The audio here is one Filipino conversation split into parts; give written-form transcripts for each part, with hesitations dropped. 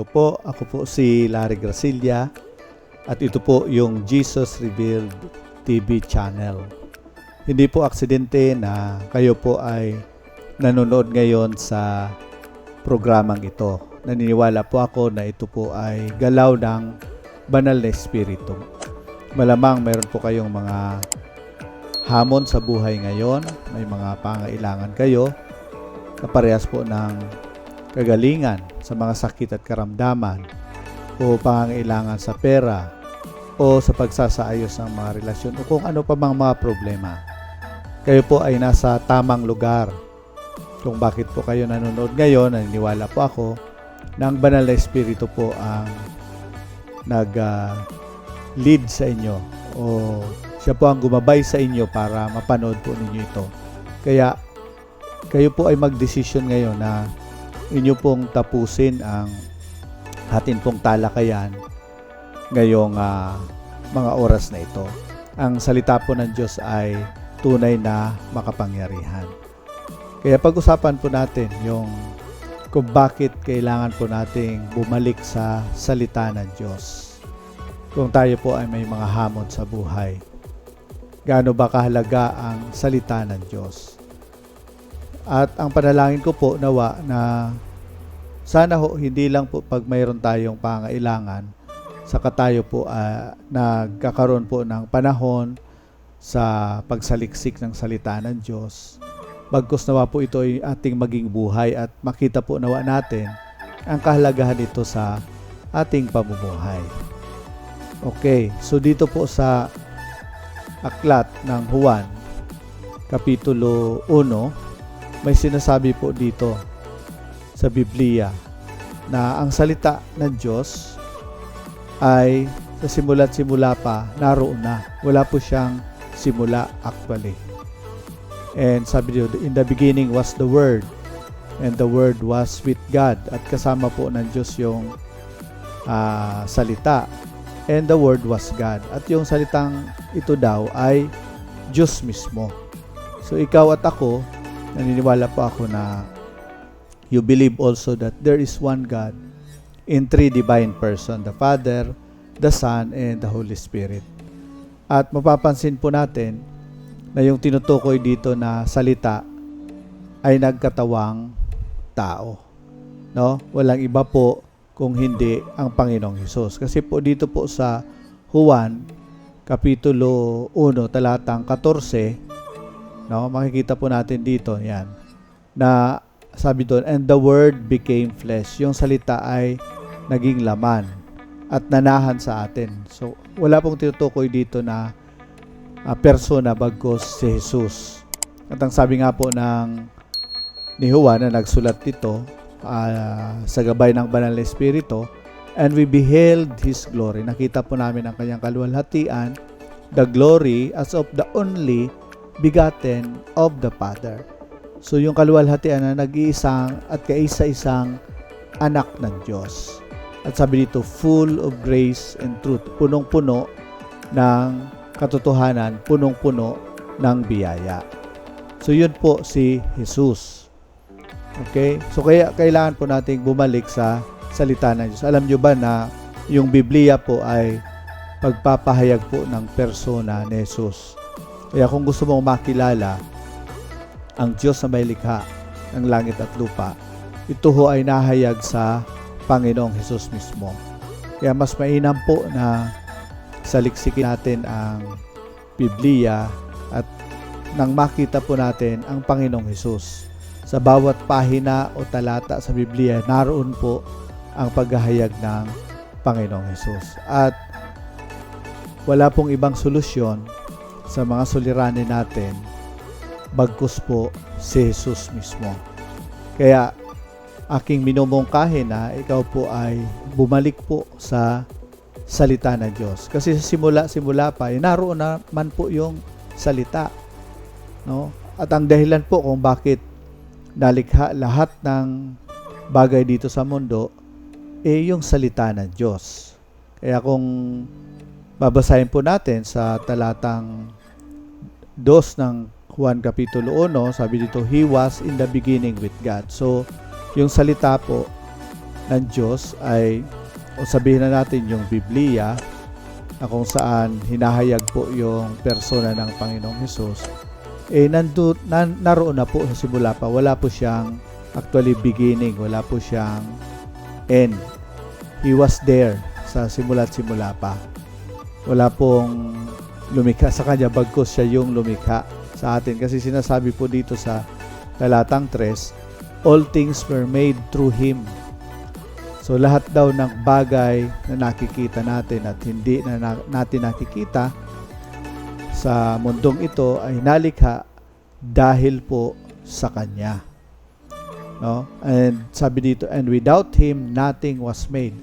Hello po, ako po si Larry Gracilla at ito po yung Jesus Revealed TV channel. Hindi po aksidente na kayo po ay nanonood ngayon sa programang ito. Naniniwala po ako na ito po ay galaw ng banal na espiritu. Malamang mayroon po kayong mga hamon sa buhay ngayon, may mga pangailangan kayo, kaparehas po ng kagalingan sa mga sakit at karamdaman o pangangailangan sa pera o sa pagsasaayos ng mga relasyon o kung ano pa mang mga problema. Kayo po ay nasa tamang lugar. Kung bakit po kayo nanonood ngayon, naniniwala po ako na ang banal na espiritu po ang nag-lead sa inyo o siya po ang gumabay sa inyo para mapanood po ninyo ito. Kaya kayo po ay mag-desisyon ngayon na inyo pong tapusin ang atin pong talakayan ngayong mga oras na ito. Ang salita po ng Diyos ay tunay na makapangyarihan. Kaya pag-usapan po natin yung kung bakit kailangan po nating bumalik sa salita ng Diyos. Kung tayo po ay may mga hamon sa buhay. Gaano ba kahalaga ang salita ng Diyos? At ang panalangin ko po nawa na sana ho hindi lang po pag mayroon tayong pangailangan saka tayo po nagkakaroon po ng panahon sa pagsaliksik ng salita ng Diyos. Bagkus nawa po ito ay ating maging buhay at makita po nawa natin ang kahalagahan nito sa ating pamumuhay. Okay, so dito po sa aklat ng Juan, Kapitulo 1, may sinasabi po dito sa Biblia na ang salita ng Diyos ay sa simula't simula pa naroon na. Wala po siyang simula actually. And sabi dito, in the beginning was the Word and the Word was with God. At kasama po ng Diyos yung salita and the Word was God. At yung salitang ito daw ay Diyos mismo. So ikaw at ako, naniniwala po ako na you believe also that there is one God in three divine person, the Father, the Son, and the Holy Spirit. At mapapansin po natin na yung tinutukoy dito na salita ay nagkatawang tao. No? Walang iba po kung hindi ang Panginoong Hesus. Kasi po dito po sa Juan, Kapitulo 1, talatang 14, no, makikita po natin dito, yan, na sabi doon, and the Word became flesh. Yung salita ay naging laman at nanahan sa atin. So, wala pong tinutukoy dito na persona bagkos si Jesus. At ang sabi nga po ni Juan na nagsulat dito sa gabay ng Banal na Espiritu, and we beheld His glory. Nakita po namin ang kanyang kaluwalhatian, the glory as of the only begotten of the Father. So yung kaluwalhatian na nag-iisang at kaisa-isang anak ng Diyos. At sabi dito, full of grace and truth. Punong-puno ng katotohanan, punong-puno ng biyaya. So yun po si Jesus. Okay? So kaya kailangan po nating bumalik sa salita ng Diyos. Alam nyo ba na yung Biblia po ay pagpapahayag po ng persona ni Jesus. Kaya kung gusto mong makilala ang Diyos na may likha ng langit at lupa, ito ho ay nahayag sa Panginoong Hesus mismo. Kaya mas mainam po na saliksikin natin ang Biblia at nang makita po natin ang Panginoong Hesus. Sa bawat pahina o talata sa Biblia, naroon po ang paghahayag ng Panginoong Hesus. At wala pong ibang solusyon sa mga suliranin natin bagkus po si Jesus mismo. Kaya aking minumungkahi na ikaw po ay bumalik po sa salita ng Diyos. Kasi sa simula pa, naroon naman po yung salita. No? At ang dahilan po kung bakit nalikha lahat ng bagay dito sa mundo, yung salita ng Diyos. Kaya kung babasahin po natin sa talatang 2 ng Juan Kapitulo 1, sabi dito, He was in the beginning with God. So, yung salita po ng Diyos ay, o sabihin na natin yung Biblia, na kung saan hinahayag po yung persona ng Panginoong Hesus, naroon na po sa simula pa. Wala po siyang actually beginning, wala po siyang end. He was there sa simula pa. Wala pong lumikha sa kanya, bagkus siya yung lumikha sa atin. Kasi sinasabi po dito sa talatang 3, all things were made through Him. So lahat daw ng bagay na nakikita natin at hindi na natin nakikita sa mundong ito ay nalikha dahil po sa Kanya. No? And sabi dito, and without Him, nothing was made.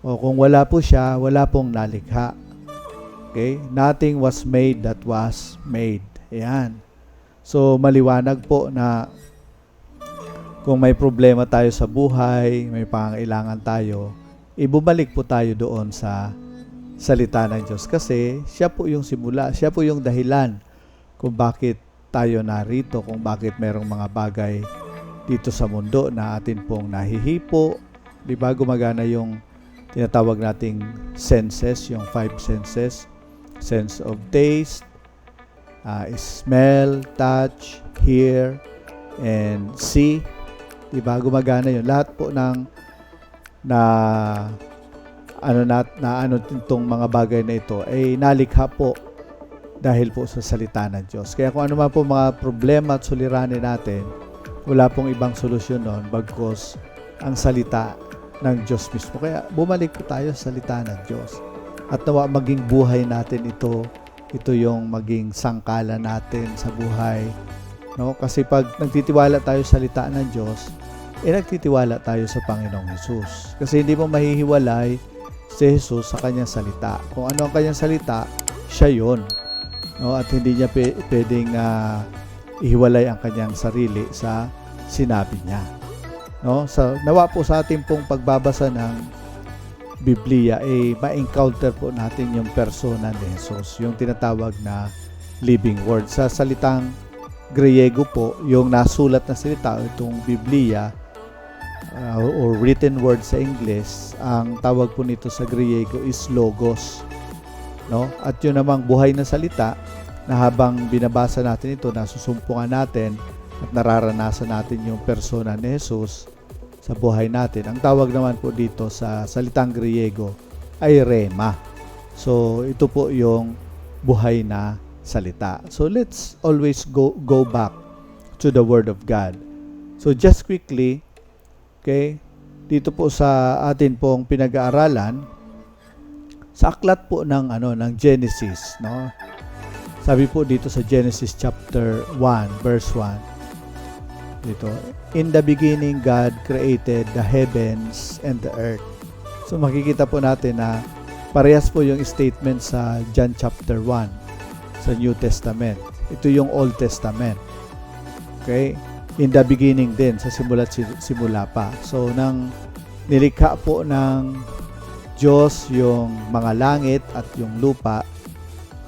O kung wala po siya, wala pong nalikha. Okay? Nothing was made that was made. Ayan. So, maliwanag po na kung may problema tayo sa buhay, may pangangailangan tayo, ibumalik po tayo doon sa salita ng Diyos. Kasi siya po yung simula, siya po yung dahilan kung bakit tayo narito, kung bakit merong mga bagay dito sa mundo na atin pong nahihipo. Di ba gumagana yung tinatawag nating senses, yung 5 senses, sense of taste, smell, touch, hear, and see. Diba gumagana yun. Lahat po ng itong mga bagay na ito ay nalikha po dahil po sa salita ng Diyos. Kaya kung ano man po mga problema at suliranin natin, wala pong ibang solusyon noon bagkus ang salita ng Diyos mismo. Kaya bumalik po tayo sa salita ng Diyos. At nawa maging buhay natin ito yung maging sangkala natin sa buhay. No? Kasi pag nagtitiwala tayo sa salita ng Diyos, nagtitiwala tayo sa Panginoong Hesus. Kasi hindi mo mahihiwalay si Hesus sa kanyang salita. Kung ano ang kanyang salita, siya yun. No? At hindi niya pwedeng ihiwalay ang kanyang sarili sa sinabi niya. No? So, nawa po sa ating pong pagbabasa ng Biblia, ma-encounter po natin yung persona ni Hesus, yung tinatawag na living word. Sa salitang Griego po, yung nasulat na salita, itong Biblia, or written word sa English, ang tawag po nito sa Griego is logos. No? At yun namang buhay na salita na habang binabasa natin ito, nasusumpungan natin at nararanasan natin yung persona ni Hesus sa buhay natin. Ang tawag naman po dito sa salitang Griego ay rema. So, ito po yung buhay na salita. So, let's always go back to the Word of God. So, just quickly, okay, dito po sa atin pong pinag-aaralan, sa aklat po ng Genesis, no? Sabi po dito sa Genesis chapter 1, verse 1, dito, in the beginning, God created the heavens and the earth. So, makikita po natin na parehas po yung statement sa John chapter 1 sa New Testament. Ito yung Old Testament. Okay? In the beginning din, sa simula pa. So, nang nilikha po ng Diyos yung mga langit at yung lupa,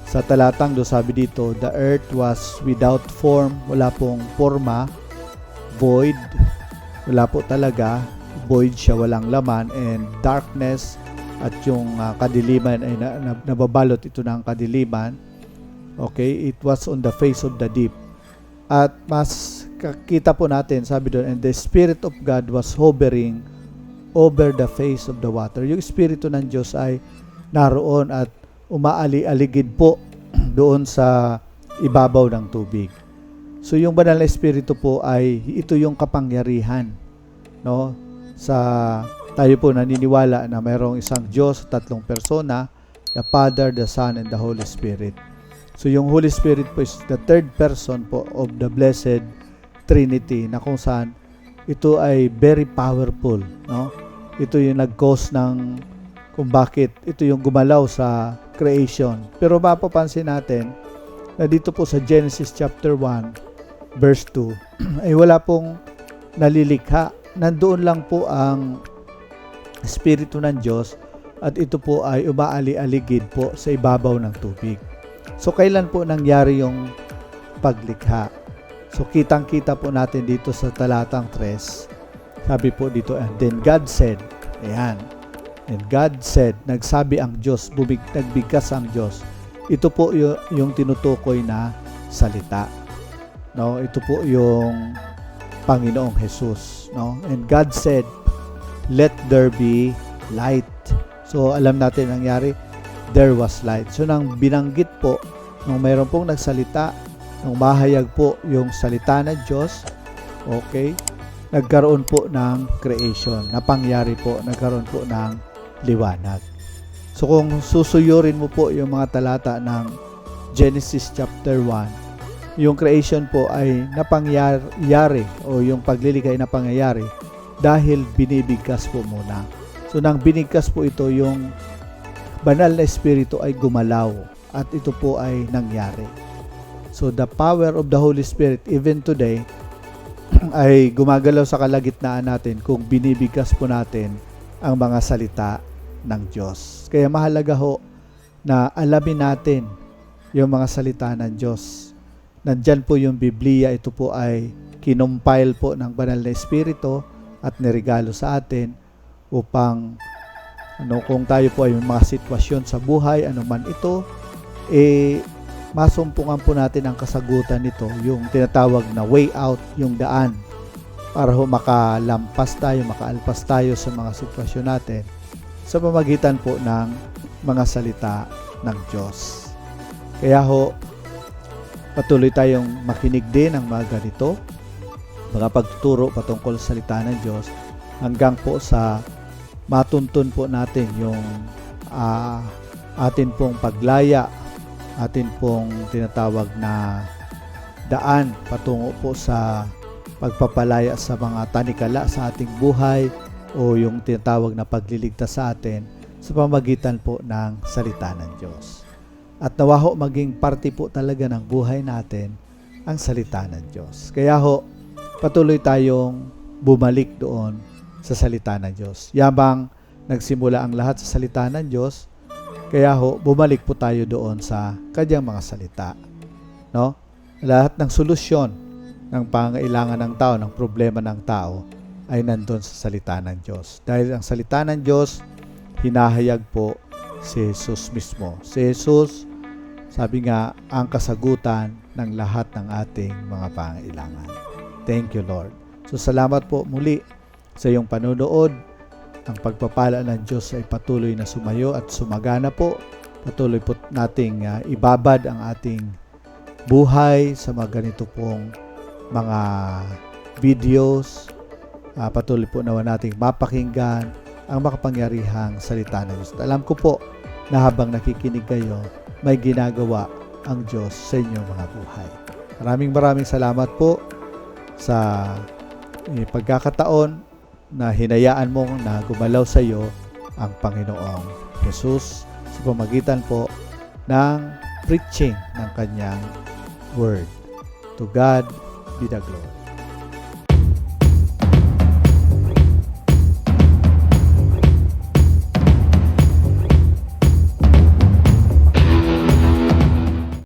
sa talatang do sabi dito, the earth was without form, wala pong forma, void, wala po talaga, void siya, walang laman, and darkness, at yung kadiliman ay nababalot ito ng kadiliman. Okay, it was on the face of the deep. At mas kakita po natin, sabi doon, and the Spirit of God was hovering over the face of the water. Yung Espiritu ng Diyos ay naroon at umaali-aligid po doon sa ibabaw ng tubig. So yung banal na Espiritu po ay ito yung kapangyarihan, no? Sa tayo po naniniwala na mayroong isang Diyos, tatlong persona, the Father, the Son, and the Holy Spirit. So yung Holy Spirit po is the third person po of the Blessed Trinity, na kung saan ito ay very powerful, no? Ito yung nag-cause ng kung bakit ito yung gumalaw sa creation. Pero mapapansin natin na dito po sa Genesis chapter 1 verse 2 ay wala pong nalilikha. Nandoon lang po ang Espiritu ng Diyos at ito po ay umaali-aligid po sa ibabaw ng tubig. So kailan po nangyari yung paglikha? So kitang-kita po natin dito sa talatang 3. Sabi po dito, and then God said, Ayan. And God said, nagsabi ang Diyos, nagbigkas ang Diyos. Ito po yung tinutukoy na salita. No, ito po yung Panginoong Jesus, no? And God said, let there be light. So alam natin ang nangyari, there was light. So nang binanggit po, nung mayroon pong nagsalita, nung mahayag po yung salita ng Diyos, okay, nagkaroon po ng creation, napangyari po, nagkaroon po ng liwanag. So kung susuyurin mo po yung mga talata ng Genesis chapter 1, yung creation po ay napangyari o yung paglilikha ay napangyayari dahil binibigkas po muna. So nang binigkas po ito, yung banal na espiritu ay gumalaw at ito po ay nangyari. So the power of the Holy Spirit even today ay gumagalaw sa kalagitnaan natin kung binibigkas po natin ang mga salita ng Diyos. Kaya mahalaga ho na alamin natin yung mga salita ng Diyos. Nandyan po yung Biblia, ito po ay kinumpile po ng banal na espiritu at niregalo sa atin upang kung tayo po ay may mga sitwasyon sa buhay, anuman ito, masumpungan po natin ang kasagutan nito, yung tinatawag na way out, yung daan, para ho makaalpas tayo sa mga sitwasyon natin sa pamagitan po ng mga salita ng Diyos. Kaya ho, patuloy tayong makinig din ng mga ganito, mga pagtuturo patungkol sa salita ng Diyos, hanggang po sa matuntun po natin yung atin pong paglaya, atin pong tinatawag na daan patungo po sa pagpapalaya sa mga tanikala sa ating buhay o yung tinatawag na pagliligtas sa atin sa pamagitan po ng salita ng Diyos. At nawa ho maging parte po talaga ng buhay natin ang salita ng Diyos. Kaya ho, patuloy tayong bumalik doon sa salita ng Diyos. Yabang nagsimula ang lahat sa salita ng Diyos, kaya ho, bumalik po tayo doon sa kanyang mga salita. No? Lahat ng solusyon ng pangailangan ng tao, ng problema ng tao, ay nandun sa salita ng Diyos. Dahil ang salita ng Diyos, hinahayag po si Jesus mismo. Si Jesus, sabi nga, ang kasagutan ng lahat ng ating mga pangailangan. Thank you, Lord. So, salamat po muli sa iyong panunood. Ang pagpapala ng Diyos ay patuloy na sumayo at sumagana po. Patuloy po nating ibabad ang ating buhay sa mga ganito pong mga videos. Patuloy po nawa nating mapakinggan ang makapangyarihang salita ng Diyos. Alam ko po na habang nakikinig kayo, may ginagawa ang Diyos sa inyong mga buhay. Maraming salamat po sa pagkakataon na hinayaan mong na gumalaw sa iyo ang Panginoong Jesus sa pamagitan po ng preaching ng kanyang word. To God be the glory.